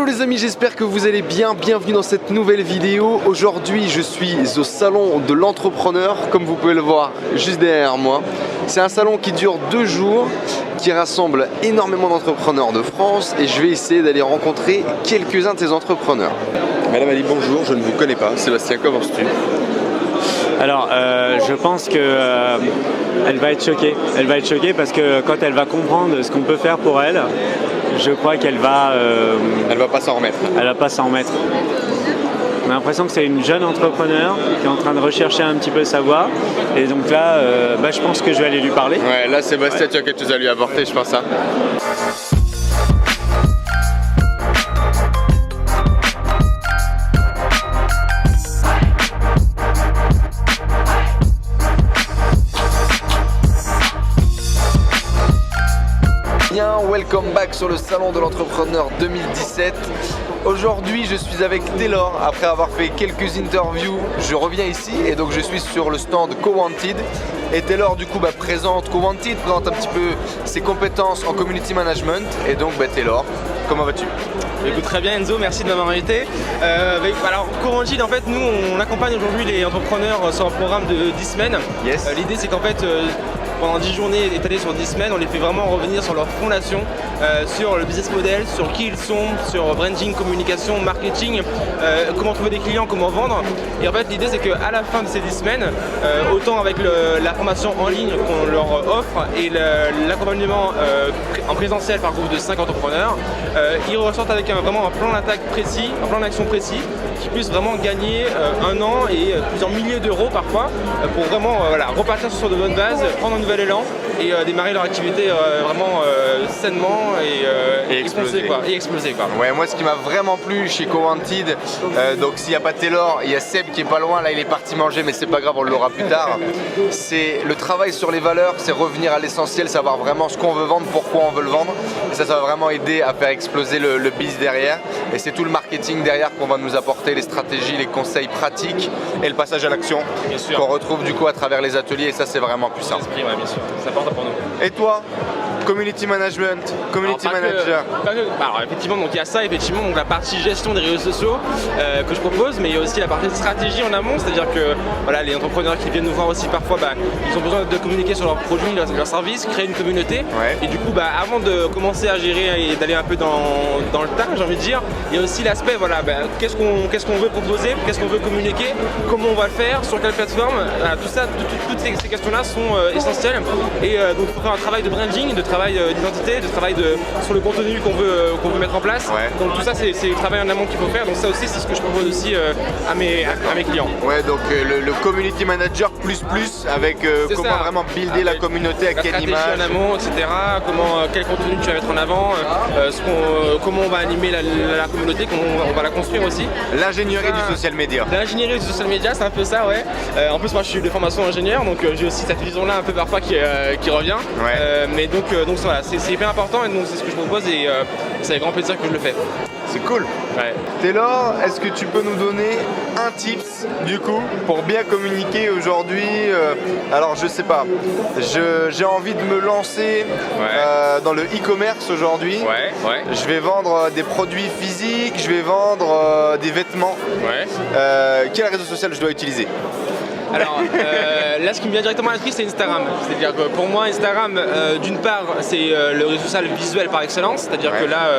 Hello les amis, j'espère que vous allez bien, bienvenue dans cette nouvelle vidéo. Aujourd'hui je suis au salon de l'entrepreneur, comme vous pouvez le voir juste derrière moi. C'est un salon qui dure 2 jours, qui rassemble énormément d'entrepreneurs de France et je vais essayer d'aller rencontrer quelques-uns de ces entrepreneurs. Madame Ali, bonjour, je ne vous connais pas. Sébastien, comment tu? Alors, je pense que elle va être choquée. Elle va être choquée parce que quand elle va comprendre ce qu'on peut faire pour elle, je crois qu'elle va... Elle va pas s'en remettre. Elle va pas s'en remettre. On a l'impression que c'est une jeune entrepreneur qui est en train de rechercher un petit peu sa voie. Et donc là, je pense que je vais aller lui parler. Ouais, là Sébastien, tu as quelque chose à lui apporter, je pense. Hein. Welcome back sur le salon de l'entrepreneur 2017. Aujourd'hui je suis avec Taylor. Après avoir fait quelques interviews, je reviens ici et donc je suis sur le stand Co-Wanted. Et Taylor du coup présente Co-Wanted, présente un petit peu ses compétences en community management. Et donc Taylor, comment vas-tu? Écoute, très bien Enzo, merci de m'avoir invité. Alors Co-Wanted, en fait nous on accompagne aujourd'hui les entrepreneurs sur un programme de 10 semaines. Yes. L'idée c'est qu'en fait pendant 10 journées étalées sur 10 semaines, on les fait vraiment revenir sur leur fondation, sur le business model, sur qui ils sont, sur branding, communication, marketing, comment trouver des clients, comment vendre. Et en fait l'idée c'est qu'à la fin de ces 10 semaines, autant avec la formation en ligne qu'on leur offre et l'accompagnement en présentiel par groupe de 5 entrepreneurs, ils ressortent avec vraiment un plan d'attaque précis, un plan d'action précis qui puisse vraiment gagner 1 an et plusieurs milliers d'euros parfois pour vraiment repartir sur de bonnes bases, prendre un nouvel élan et démarrer leur activité vraiment sainement et exploser quoi. Ouais, moi ce qui m'a vraiment plu chez Co-Wanted, donc s'il n'y a pas Taylor, il y a Seb qui est pas loin, là il est parti manger mais c'est pas grave, on l'aura plus tard. C'est le travail sur les valeurs, c'est revenir à l'essentiel, savoir vraiment ce qu'on veut vendre, pourquoi on veut le vendre, et ça va vraiment aider à faire exploser le biz derrière, et c'est tout le marketing derrière qu'on va nous apporter, les stratégies, les conseils pratiques et le passage à l'action qu'on retrouve du coup à travers les ateliers, et ça c'est vraiment puissant. Ouais, bien sûr, ça porte pour nous. Et toi, community management, community manager. Alors effectivement, donc il y a ça, effectivement, donc la partie gestion des réseaux sociaux que je propose, mais il y a aussi la partie stratégie en amont, c'est-à-dire que voilà, les entrepreneurs qui viennent nous voir aussi parfois, ils ont besoin de communiquer sur leurs produits, leurs services, créer une communauté. Ouais. Et du coup, avant de commencer à gérer et d'aller un peu dans le tas, j'ai envie de dire, il y a aussi l'aspect, qu'est-ce qu'on veut proposer, qu'est-ce qu'on veut communiquer, comment on va le faire, sur quelle plateforme, tout ça, toutes ces questions-là sont essentielles. Et donc il faut faire un travail de branding, de travail d'identité, de travail sur le contenu qu'on veut mettre en place. Ouais. Donc tout ça c'est le travail en amont qu'il faut faire. Donc ça aussi c'est ce que je propose aussi à mes clients. Ouais, donc le community manager plus avec comment vraiment builder la communauté, à quelle image, en amont, etc. Quel contenu tu vas mettre en avant, comment on va animer la communauté, comment on va la construire aussi. L'ingénierie du social media. L'ingénierie du social media, c'est un peu ça, ouais. En plus moi je suis de formation ingénieur, donc j'ai aussi cette vision-là un peu parfois qui revient. Ouais. Mais donc voilà, c'est hyper important et donc c'est ce que je propose et c'est avec grand plaisir que je le fais. C'est cool. Ouais. Taylor, est-ce que tu peux nous donner un tips du coup pour bien communiquer aujourd'hui? Alors je sais pas, j'ai envie de me lancer dans le e-commerce aujourd'hui. Ouais. Je vais vendre des produits physiques, je vais vendre des vêtements. Ouais. Quel réseau social je dois utiliser? Alors là ce qui me vient directement à l'esprit c'est Instagram. C'est-à-dire que pour moi Instagram d'une part c'est le réseau social visuel par excellence. C'est-à-dire que là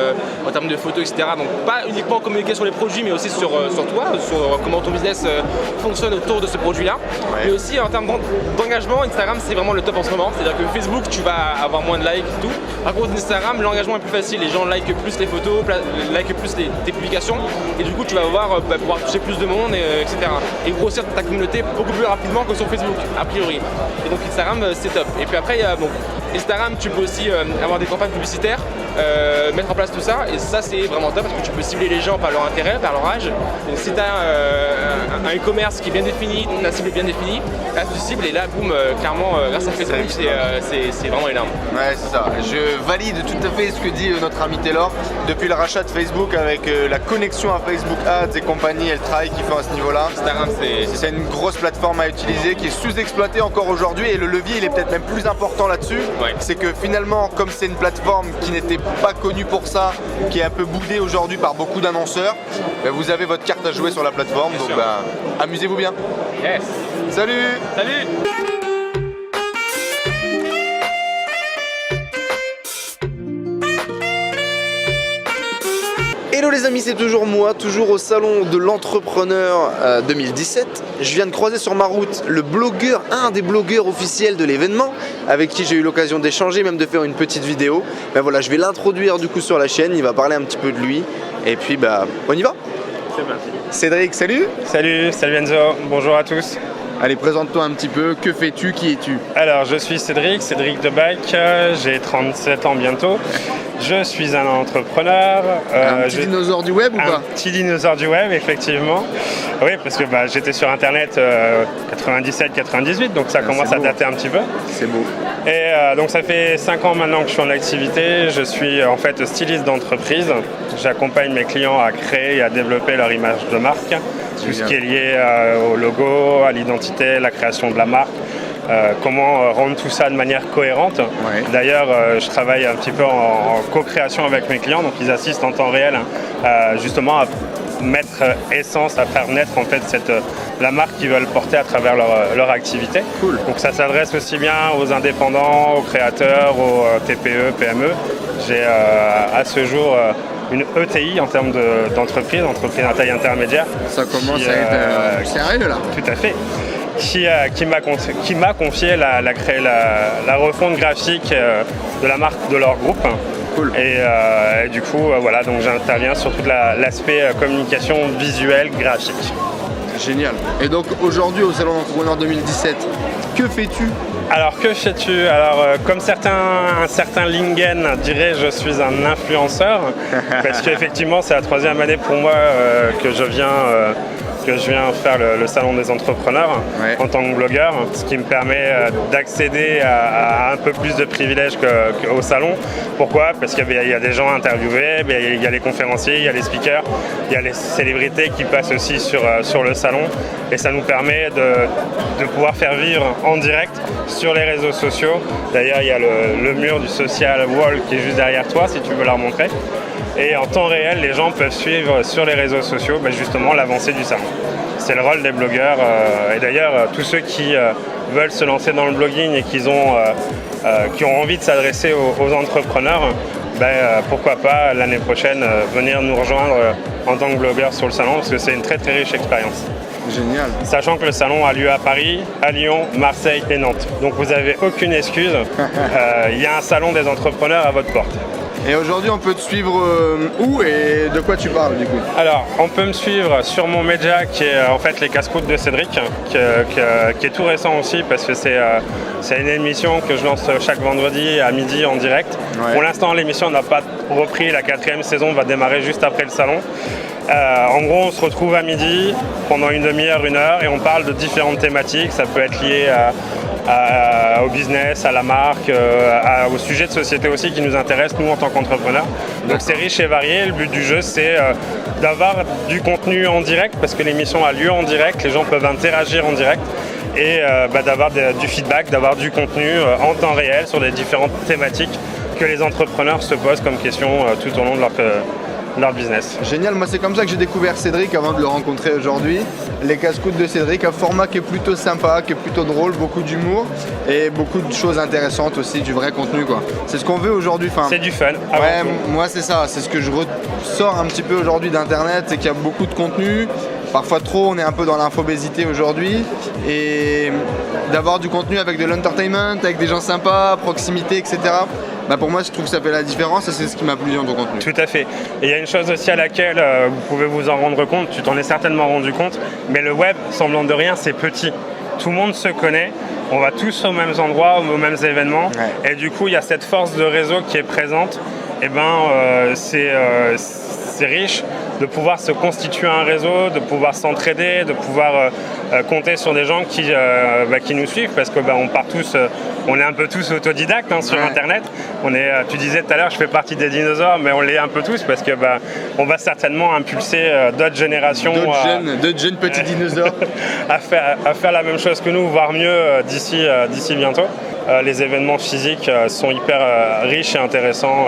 en termes de photos etc. Donc pas uniquement communiquer sur les produits mais aussi sur toi, sur comment ton business fonctionne autour de ce produit-là. Mais aussi en termes d'engagement, Instagram c'est vraiment le top en ce moment. C'est-à-dire que Facebook tu vas avoir moins de likes et tout. Par contre Instagram l'engagement est plus facile. Les gens likent plus les photos, likent plus tes publications et du coup tu vas pouvoir toucher plus de monde etc. Et grossir ta communauté beaucoup plus rapidement que sur Facebook, a priori. Et donc Instagram, c'est top. Et puis après, il y a Instagram, tu peux aussi avoir des campagnes publicitaires, mettre en place tout ça. Et ça, c'est vraiment top parce que tu peux cibler les gens par leur intérêt, par leur âge. Donc si tu as un e-commerce qui est bien défini, ta cible est bien définie, là tu cibles et là, boum, clairement, grâce à Facebook, c'est vraiment énorme. Ouais, c'est ça. Je valide tout à fait ce que dit notre ami Taylor. Depuis le rachat de Facebook, avec la connexion à Facebook Ads et compagnie, elle travaille qui fait à ce niveau-là. Instagram, c'est une grosse plateforme à utiliser qui est sous-exploitée encore aujourd'hui et le levier il est peut-être même plus important là-dessus. Ouais. C'est que finalement, comme c'est une plateforme qui n'était pas connu pour ça, qui est un peu boudé aujourd'hui par beaucoup d'annonceurs, vous avez votre carte à jouer sur la plateforme, donc amusez-vous bien. Yes. Salut. Salut. Hello les amis, c'est toujours moi, toujours au salon de l'entrepreneur 2017. Je viens de croiser sur ma route le blogueur, un des blogueurs officiels de l'événement, avec qui j'ai eu l'occasion d'échanger, même de faire une petite vidéo. Ben voilà, je vais l'introduire du coup sur la chaîne, il va parler un petit peu de lui. Et puis on y va. C'est parti. Cédric, salut. Salut Enzo, bonjour à tous. Allez, présente-toi un petit peu, que fais-tu, qui es-tu? Alors, je suis Cédric de Bike, j'ai 37 ans bientôt. Je suis un entrepreneur. Un petit dinosaure du web ou pas? Un petit dinosaure du web, effectivement. Oui, parce que j'étais sur Internet 97-98, donc ça commence à dater un petit peu. C'est beau. Et donc ça fait 5 ans maintenant que je suis en activité. Je suis en fait styliste d'entreprise. J'accompagne mes clients à créer et à développer leur image de marque. Tout ce qui est lié au logo, à l'identité, la création de la marque. Comment rendre tout ça de manière cohérente. Ouais. D'ailleurs, je travaille un petit peu en co-création avec mes clients, donc ils assistent en temps réel justement à mettre essence, à faire naître en fait la marque qu'ils veulent porter à travers leur activité. Cool. Donc ça s'adresse aussi bien aux indépendants, aux créateurs, aux TPE, PME. J'ai à ce jour une ETI en termes d'entreprise, entreprise à taille intermédiaire. Ça commence à être sérieux là. Tout à fait. Qui m'a confié la refonte graphique de la marque de leur groupe. Cool. Et du coup, voilà, donc j'interviens sur tout l'aspect communication visuelle, graphique. Génial. Et donc aujourd'hui au Salon d'Entrepreneur 2017, que fais-tu? Alors que fais-tu? Alors comme un certain Lingen dirait, je suis un influenceur parce qu'effectivement c'est la 3e année pour moi que je viens faire le salon des entrepreneurs en tant que blogueur, ce qui me permet d'accéder à un peu plus de privilèges qu'au salon. Pourquoi? Parce qu'il y a des gens interviewés, il y a les conférenciers, il y a les speakers, il y a les célébrités qui passent aussi sur le salon et ça nous permet de pouvoir faire vivre en direct sur les réseaux sociaux. D'ailleurs, il y a le mur du social wall qui est juste derrière toi si tu veux la remontrer. Et en temps réel, les gens peuvent suivre sur les réseaux sociaux justement l'avancée du salon. C'est le rôle des blogueurs. Et d'ailleurs, tous ceux qui veulent se lancer dans le blogging et qui ont envie de s'adresser aux entrepreneurs, pourquoi pas l'année prochaine venir nous rejoindre en tant que blogueur sur le salon, parce que c'est une très très riche expérience. Génial. Sachant que le salon a lieu à Paris, à Lyon, Marseille et Nantes. Donc vous n'avez aucune excuse. Il y a un salon des entrepreneurs à votre porte. Et aujourd'hui, on peut te suivre où et de quoi tu parles du coup? Alors, on peut me suivre sur mon média qui est en fait les casse-croûtes de Cédric, qui est tout récent aussi parce que c'est une émission que je lance chaque vendredi à midi en direct. Ouais. Pour l'instant, l'émission n'a pas repris, la 4e saison va démarrer juste après le salon. En gros, on se retrouve à midi pendant une demi-heure, 1 heure et on parle de différentes thématiques. Ça peut être lié au business, à la marque, au sujet de société aussi qui nous intéresse, nous en tant qu'entrepreneurs. Donc c'est riche et varié. Le but du jeu, c'est d'avoir du contenu en direct parce que l'émission a lieu en direct, les gens peuvent interagir en direct et d'avoir du feedback, d'avoir du contenu en temps réel sur les différentes thématiques que les entrepreneurs se posent comme questions tout au long de leur business. Génial, moi c'est comme ça que j'ai découvert Cédric avant de le rencontrer aujourd'hui. Les casse-croûtes de Cédric, un format qui est plutôt sympa, qui est plutôt drôle, beaucoup d'humour et beaucoup de choses intéressantes aussi, du vrai contenu quoi. C'est ce qu'on veut aujourd'hui. C'est du fun. Ouais, moi c'est ça, c'est ce que je ressors un petit peu aujourd'hui d'internet, c'est qu'il y a beaucoup de contenu. Parfois trop, on est un peu dans l'infobésité aujourd'hui et d'avoir du contenu avec de l'entertainment, avec des gens sympas, proximité, etc. Pour moi, je trouve que ça fait la différence et c'est ce qui m'a plu dans ton contenu. Tout à fait. Et il y a une chose aussi à laquelle vous pouvez vous en rendre compte, tu t'en es certainement rendu compte, mais le web, semblant de rien, c'est petit. Tout le monde se connaît, on va tous aux mêmes endroits, aux mêmes événements, et du coup, il y a cette force de réseau qui est présente. Et c'est riche de pouvoir se constituer un réseau, de pouvoir s'entraider, de pouvoir compter sur des gens qui nous suivent parce que on est un peu tous autodidactes sur Internet. Tu disais tout à l'heure, je fais partie des dinosaures, mais on l'est un peu tous parce que on va certainement impulser d'autres générations, d'autres jeunes petits dinosaures à faire la même chose que nous, voire mieux d'ici bientôt. Les événements physiques sont hyper riches et intéressants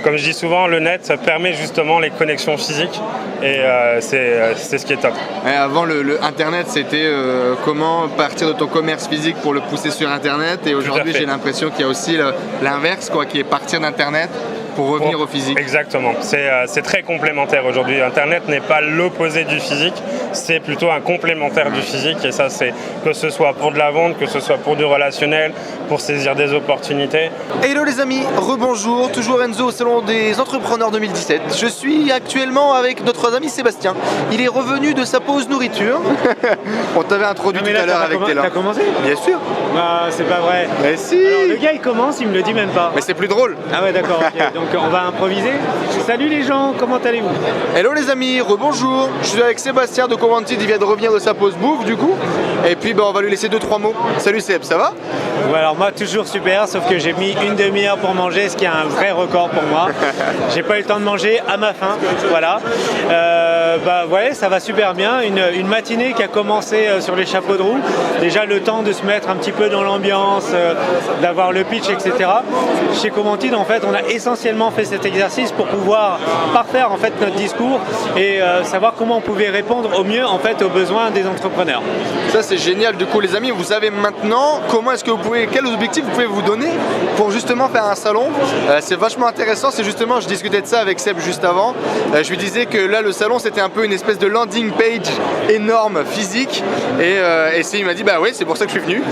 comme je dis souvent, le net ça permet justement les connexions physiques et c'est ce qui est top. Et avant Internet, c'était comment partir de ton commerce physique pour le pousser sur Internet, et aujourd'hui j'ai l'impression qu'il y a aussi l'inverse, quoi, qui est partir d'Internet pour revenir au physique. Exactement, c'est très complémentaire aujourd'hui. Internet n'est pas l'opposé du physique, c'est plutôt un complémentaire du physique, et ça c'est que ce soit pour de la vente, que ce soit pour du relationnel, pour saisir des opportunités. Hello les amis, rebonjour, toujours Enzo au Salon des Entrepreneurs 2017. Je suis actuellement avec notre ami Sébastien. Il est revenu de sa pause nourriture. On t'avait introduit tout à l'heure avec Taylor. T'as commencé? Bien sûr. Bah, c'est pas vrai. Mais si. Alors, le gars il commence, il me le dit même pas. Mais c'est plus drôle. Ah ouais, d'accord, ok. Donc on va improviser. Salut les gens, comment allez-vous? Hello les amis, rebonjour. Je suis avec Sébastien de Coventid, il vient de revenir de sa pause bouffe du coup. Et puis on va lui laisser 2-3 mots. Salut Seb, ça va? Ouais, alors moi toujours super, sauf que j'ai mis une demi-heure pour manger, ce qui est un vrai record pour moi. J'ai pas eu le temps de manger à ma faim, voilà. Bah ouais, ça va super bien. Une matinée qui a commencé sur les chapeaux de roue. Déjà le temps de se mettre un petit peu dans l'ambiance, d'avoir le pitch, etc. Chez Coventid, en fait, on a essentiellement fait cet exercice pour pouvoir parfaire en fait notre discours et savoir comment on pouvait répondre au mieux en fait aux besoins des entrepreneurs. Ça c'est génial. Du coup les amis, vous savez maintenant comment est-ce que vous pouvez, quels objectifs vous pouvez vous donner pour justement faire un salon. C'est vachement intéressant. C'est justement, je discutais de ça avec Seb juste avant. Je lui disais que là le salon c'était un peu une espèce de landing page énorme physique et il m'a dit bah ouais, c'est pour ça que je suis venu.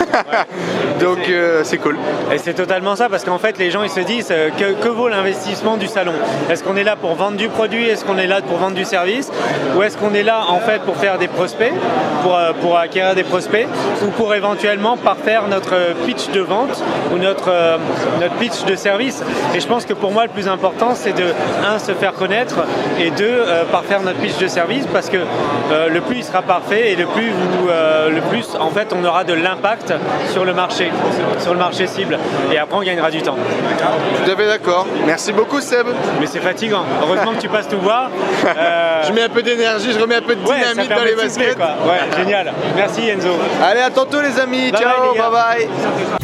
Donc c'est cool. Et c'est totalement ça, parce qu'en fait les gens ils se disent que vaut l'investissement du salon? Est-ce qu'on est là pour vendre du produit? Est-ce qu'on est là pour vendre du service? Ou est-ce qu'on est là en fait pour faire des prospects, pour acquérir des prospects, ou pour éventuellement parfaire notre pitch de vente ou notre pitch de service? Et je pense que pour moi le plus important c'est de se faire connaître, et parfaire notre pitch de service, parce que le plus il sera parfait et le plus en fait on aura de l'impact sur le marché cible, et après on gagnera du temps. Tout à fait d'accord. Merci beaucoup Seb. Mais c'est fatigant. Heureusement que tu passes tout voir. Je mets un peu d'énergie, je remets un peu de dynamite dans les baskets. Ouais, génial. Merci Enzo. Allez, à tantôt les amis. Bye Ciao, bye, les gars. bye bye.